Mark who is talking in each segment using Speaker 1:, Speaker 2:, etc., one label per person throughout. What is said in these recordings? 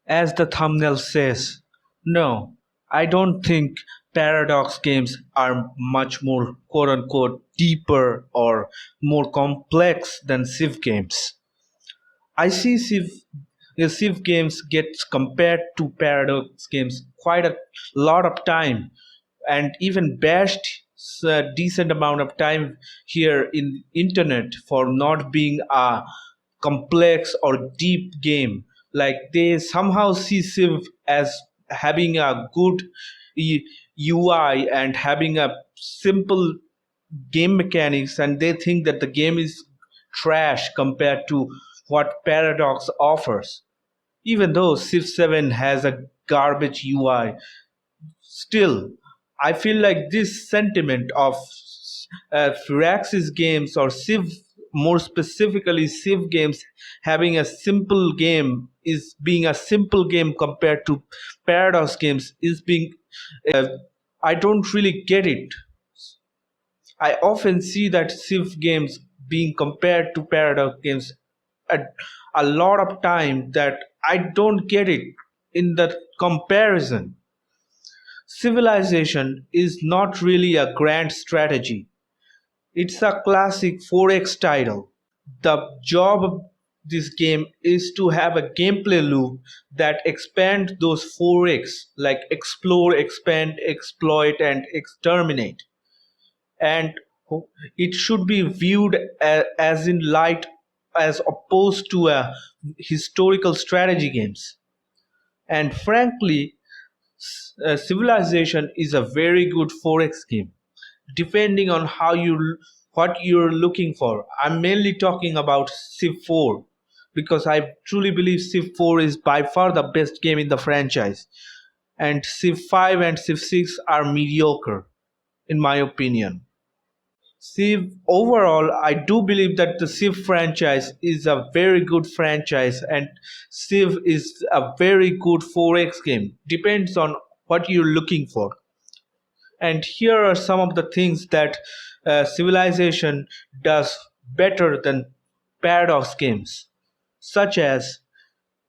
Speaker 1: As the thumbnail says, no, I don't think Paradox games are much more quote unquote deeper or more complex than Civ games. I see Civ games gets compared to Paradox games quite a lot of time and even bashed a decent amount of time here in internet for not being a complex or deep game. Like they somehow see Civ as having a good UI and having a simple game mechanics, and they think that the game is trash compared to what Paradox offers. Even though Civ 7 has a garbage UI, still, I feel like this sentiment of Firaxis games or Civ, more specifically Civ games, having a simple game is being a simple game compared to Paradox games is being. Uh, I don't really get it. I often see that Civ games being compared to Paradox games at a lot of time that I don't get it in the comparison. Civilization is not really a grand strategy. It's a classic 4x title. The job of this game is to have a gameplay loop that expands those 4x, like explore, expand, exploit, and exterminate. And it should be viewed as in light as opposed to a historical strategy games. And frankly, Civilization is a very good 4x game, depending on what you're looking for. I'm mainly talking about Civ 4 because I truly believe Civ 4 is by far the best game in the franchise, and Civ 5 and Civ 6 are mediocre, in my opinion. Civ overall, I do believe that the Civ franchise is a very good franchise, and Civ is a very good 4x game. Depends on what you're looking for. And here are some of the things that Civilization does better than Paradox games, such as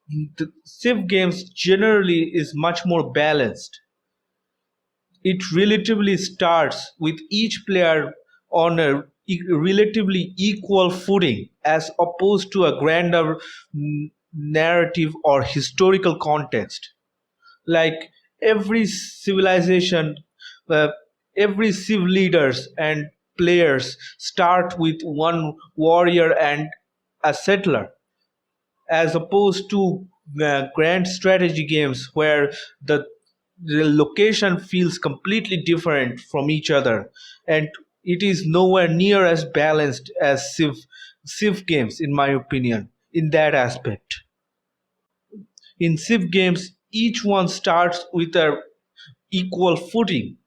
Speaker 1: the Civ games generally is much more balanced. It relatively starts with each player on a relatively equal footing as opposed to a grander narrative or historical context. Like every civilization, uh, every civ leaders and players start with one warrior and a settler, as opposed to grand strategy games where the location feels completely different from each other, and it is nowhere near as balanced as civ games, in my opinion, in that aspect. In civ games, each one starts with a equal footing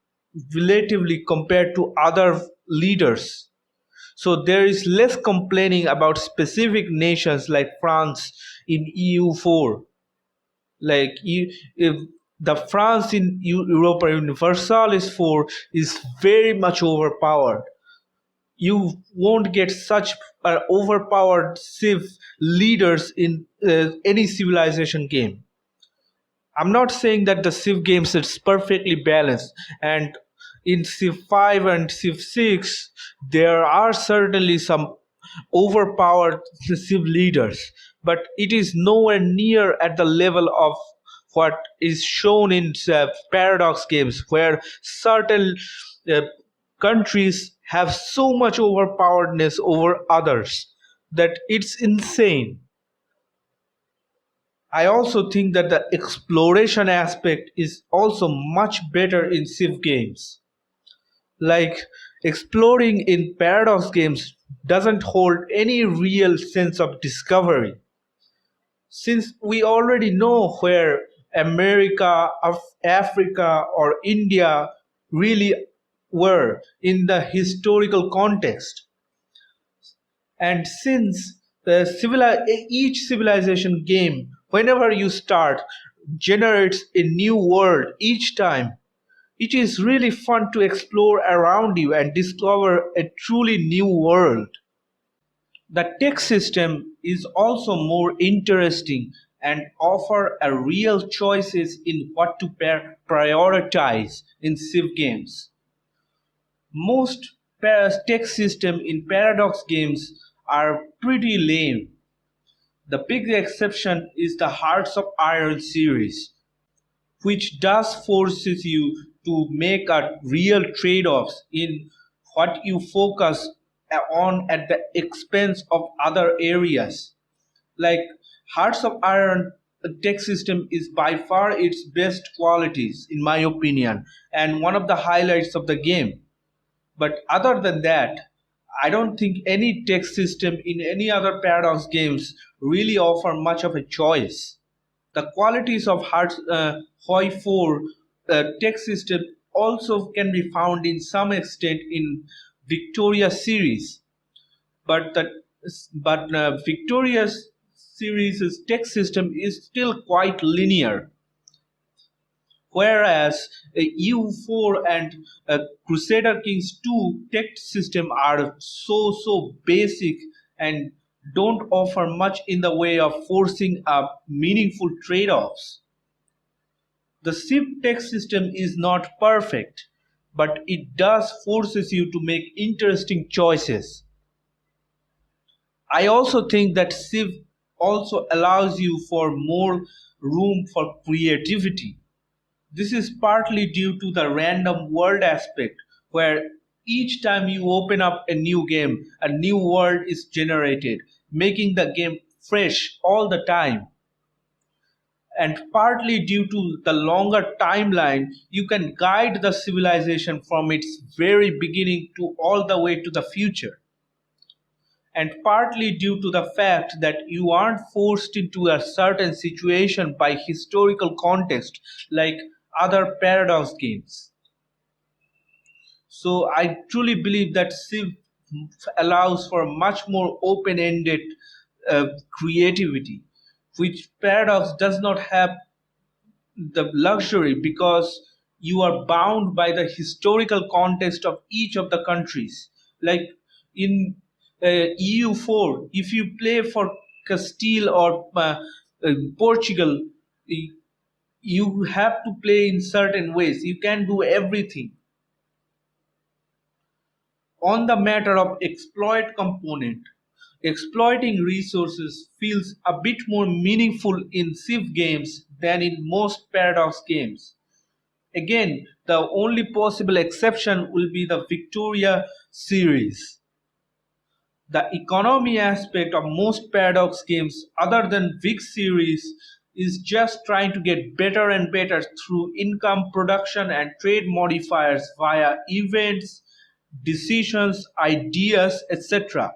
Speaker 1: relatively compared to other leaders. So there is less complaining about specific nations like France in EU4. Like if the France in Europa Universalis 4 is very much overpowered. You won't get such overpowered civ leaders in any civilization game. I'm not saying that the Civ games is perfectly balanced, and in Civ 5 and Civ 6 there are certainly some overpowered Civ leaders, but it is nowhere near at the level of what is shown in Paradox games, where certain uh, countries have so much overpoweredness over others that it's insane. I also think that the exploration aspect is also much better in Civ games. Like exploring in Paradox games doesn't hold any real sense of discovery, since we already know where America, Africa, or India really were in the historical context. And since each civilization game, whenever you start, generates a new world each time, it is really fun to explore around you and discover a truly new world. The tech system is also more interesting and offer a real choices in what to prioritize in Civ games. Most tech system in Paradox games are pretty lame. The big exception is the Hearts of Iron series, which does forces you to make a real trade-offs in what you focus on at the expense of other areas. Like Hearts of Iron tech system is by far its best qualities in my opinion and one of the highlights of the game. But other than that, I don't think any tech system in any other Paradox games really offer much of a choice. The qualities of Hoi 4 tech system also can be found in some extent in Victoria series, but Victoria's series' tech system is still quite linear, whereas EU4 and Crusader Kings 2 tech system are so basic and don't offer much in the way of forcing up meaningful trade-offs. The Civ tech system is not perfect, but it does forces you to make interesting choices. I also think that Civ also allows you for more room for creativity. This is partly due to the random world aspect, where each time you open up a new game, a new world is generated, making the game fresh all the time. And partly due to the longer timeline, you can guide the civilization from its very beginning to all the way to the future. And partly due to the fact that you aren't forced into a certain situation by historical context like other Paradox games. So I truly believe that Civ allows for much more open-ended creativity, which Paradox does not have the luxury because you are bound by the historical context of each of the countries. Like in EU4, if you play for Castile or Portugal, you have to play in certain ways. You can do everything. On the matter of exploit component, exploiting resources feels a bit more meaningful in Civ games than in most Paradox games. Again, the only possible exception will be the Victoria series. The economy aspect of most Paradox games other than Vic series is just trying to get better and better through income production and trade modifiers via events, decisions, ideas, etc.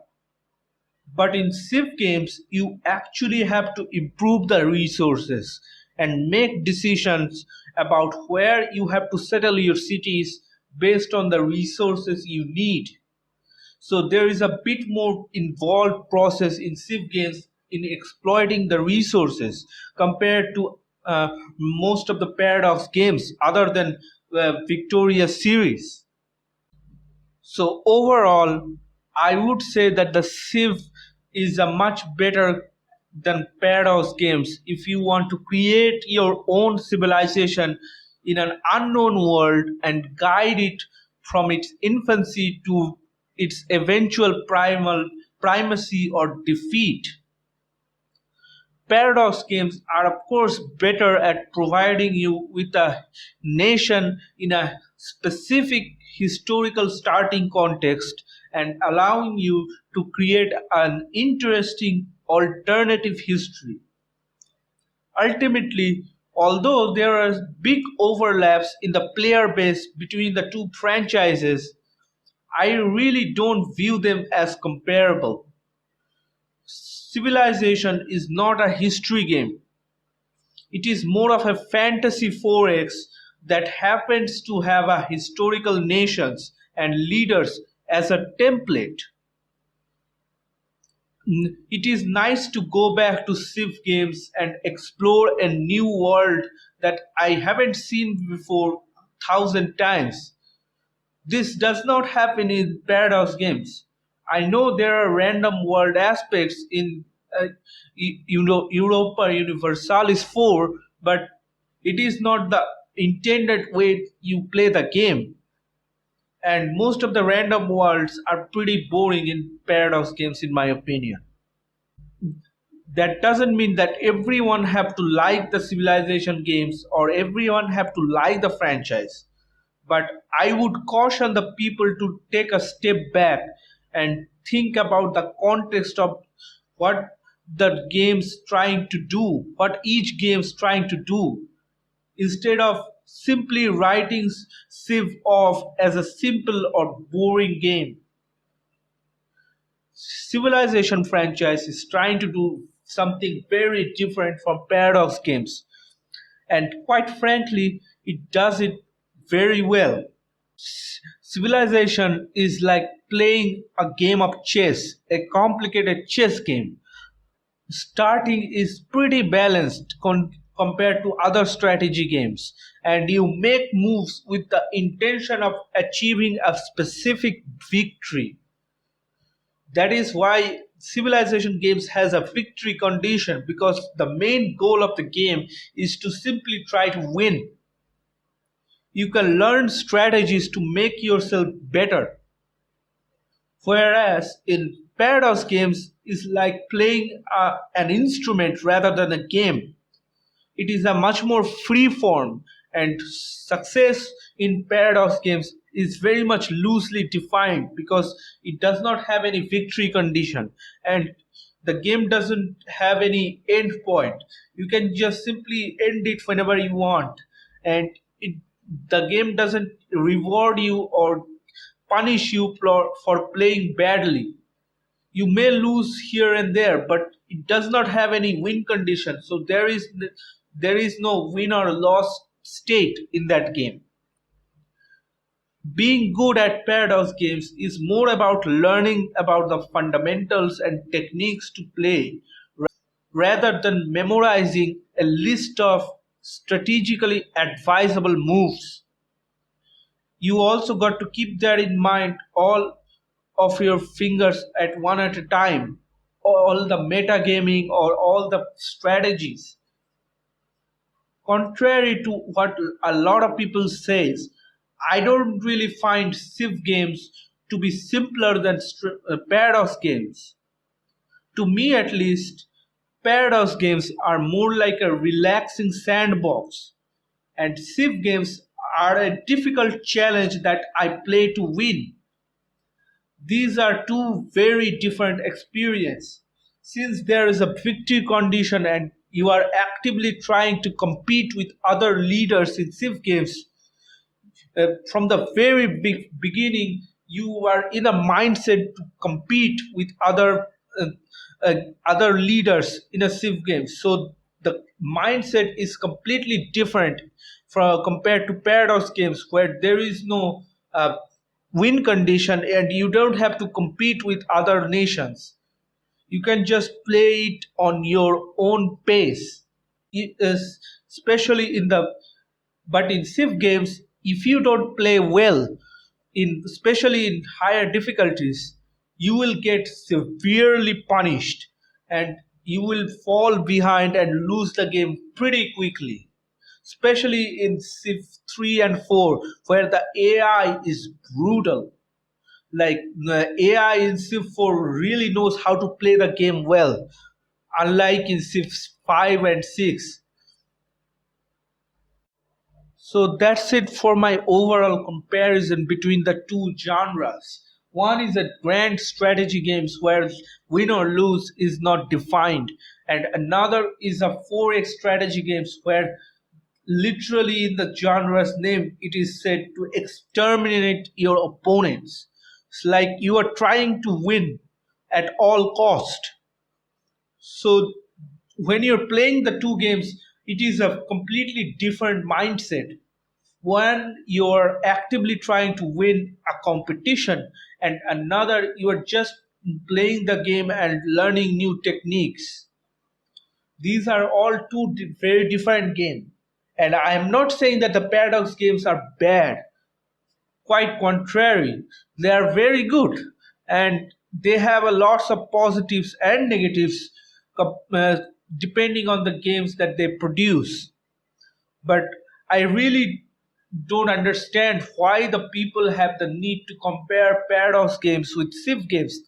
Speaker 1: But in Civ games, you actually have to improve the resources and make decisions about where you have to settle your cities based on the resources you need. So there is a bit more involved process in Civ games in exploiting the resources compared to most of the Paradox games other than Victoria series. So overall, I would say that the Civ is a much better than Paradox games if you want to create your own civilization in an unknown world and guide it from its infancy to its eventual primacy or defeat. Paradox games are of course better at providing you with a nation in a specific historical starting context and allowing you to create an interesting alternative history. Ultimately, although there are big overlaps in the player base between the two franchises, I really don't view them as comparable. Civilization is not a history game. It is more of a fantasy 4X that happens to have a historical nations and leaders as a template. It is nice to go back to Civ games and explore a new world that I haven't seen before 1,000 times. This does not happen in Paradox games. I know there are random world aspects in uh, Europa Universalis 4, but it is not the intended way you play the game. And most of the random worlds are pretty boring in Paradox games, in my opinion. That doesn't mean that everyone have to like the Civilization games or everyone have to like the franchise. But I would caution the people to take a step back and think about the context of what the game's trying to do, what each game's trying to do, instead of simply writing Civ off as a simple or boring game. Civilization franchise is trying to do something very different from Paradox games, and quite frankly, it does it very well. Civilization is like playing a game of chess, a complicated chess game. Starting is pretty balanced compared to other strategy games, and you make moves with the intention of achieving a specific victory. That is why civilization games has a victory condition, because the main goal of the game is to simply try to win. You can learn strategies to make yourself better, whereas in paradox games is like playing an instrument rather than a game. It is a much more free form, and success in paradox games is very much loosely defined because it does not have any victory condition, and the game doesn't have any end point. You can just simply end it whenever you want, and the game doesn't reward you or punish you for playing badly. You may lose here and there, but it does not have any win condition, so there is no win or loss state in that game. Being good at paradox games is more about learning about the fundamentals and techniques to play rather than memorizing a list of strategically advisable moves. You also got to keep that in mind, all of your fingers at one at a time, all the metagaming or all the strategies. Contrary to what a lot of people says, I don't really find Civ games to be simpler than Paradox games. To me at least, Paradox games are more like a relaxing sandbox, and Civ games are a difficult challenge that I play to win. These are two very different experiences. Since there is a victory condition and you are actively trying to compete with other leaders in Civ games, from the very beginning, you are in a mindset to compete with uh, other leaders in a Civ game. So the mindset is completely different from compared to Paradox games, where there is no win condition and you don't have to compete with other nations. You can just play it on your own pace. It is especially in the but in Civ games, if you don't play well, in especially in higher difficulties, you will get severely punished and you will fall behind and lose the game pretty quickly. Especially in Civ 3 and 4, where the AI is brutal. Like the AI in Civ 4 really knows how to play the game well, unlike in Civ 5 and 6. So that's it for my overall comparison between the two genres. One is a grand strategy games where win or lose is not defined, and another is a 4X strategy games where literally in the genre's name it is said to exterminate your opponents. It's like you are trying to win at all cost. So when you're playing the two games, it is a completely different mindset. One, you're actively trying to win a competition, and another, you are just playing the game and learning new techniques. These are all two very different games. And I am not saying that the Paradox games are bad. Quite contrary, they are very good, and they have a lots of positives and negatives. depending on the games that they produce. But I really don't understand why the people have the need to compare Paradox games with Civ games,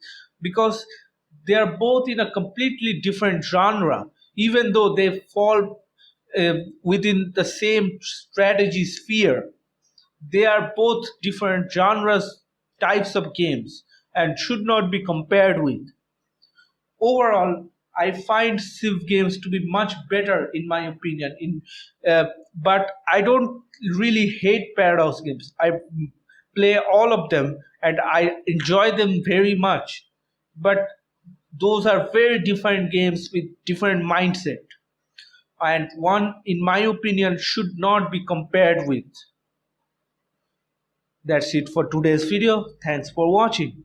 Speaker 1: because they are both in a completely different genre, even though they fall uh, within the same strategy sphere. They are both different genres, types of games, and should not be compared with. Overall, I find Civ games to be much better in my opinion. But I don't really hate Paradox games. I play all of them and I enjoy them very much. But those are very different games with different mindset, and one, in my opinion, should not be compared with. That's it for today's video. Thanks for watching.